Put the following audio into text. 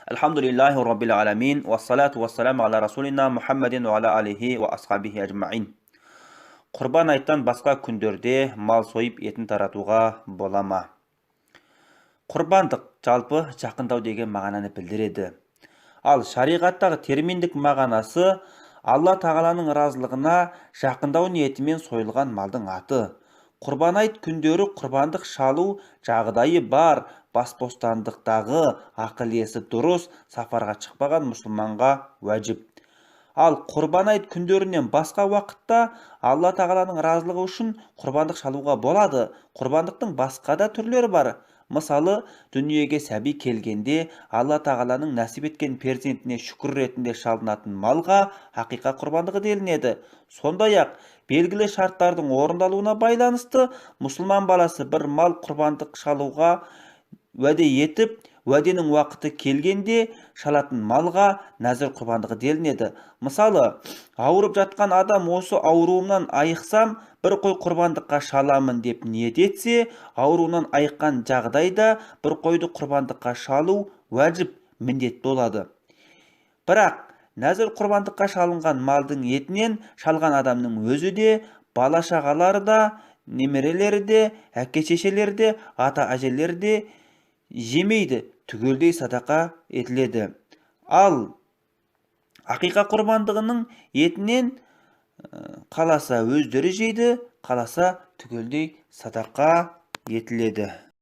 Alhamdulillahi Rabbil alamin, вассалату вассаламу аля расулина Мухаммадин ва аля алихи ва асхабихи ажмаин. Құрбан айттан басқа күндерде мал сойып етін таратуға бола ма? Құрбандық жалпы жақындау деген мағынаны білдіреді. Ал шариғаттағы терминдік мағынасы Алла тағаланың разылығына жақындау ниетімен сойылған малдың аты. Құрбан айт күндері құрбандық шалу жағдайы бар, бас бостандықтағы ақыл есі дұрыс сапарға шықпаған мұсылманға уәжіп. Ал құрбан айт күндерінен басқа уақытта Алла тағаланың разылығы үшін құрбандық шалуға болады. Құрбандықтың басқа да түрлері бар. Мысалы, дүниеге сәби келгенде Алла тағаланың нәсіп еткен перзентіне шүкір ретінде шалынатын малға ақиқа құрбандығы делінеді. Сондай-ақ белгілі шарттардың орындалуына байланысты мұсылман баласы бір мал құрбандық шалуға уәде етіп, уәденің уақыты келгенде шалатын малға нәзір құрбандығы делінеді. Мысалы, ауырып жатқан адам осы ауруымнан айықсам, бір қой құрбандыққа шаламын деп ниет етсе, ауруынан айыққан жағдайда бір қойды құрбандыққа шалу уәжіп, міндет болады. Бірақ нәзір құрбандыққа шалынған малдың етінен шалған адамның өзі де, бала шағалары да, немерелері де, әке-шешелері де, ата-әжелері де жемейді, түгелдей садақа етіледі. Ал ақиқа құрбандығының етінен қаласа өздері жейді, қаласа түгелдей садақа етіледі.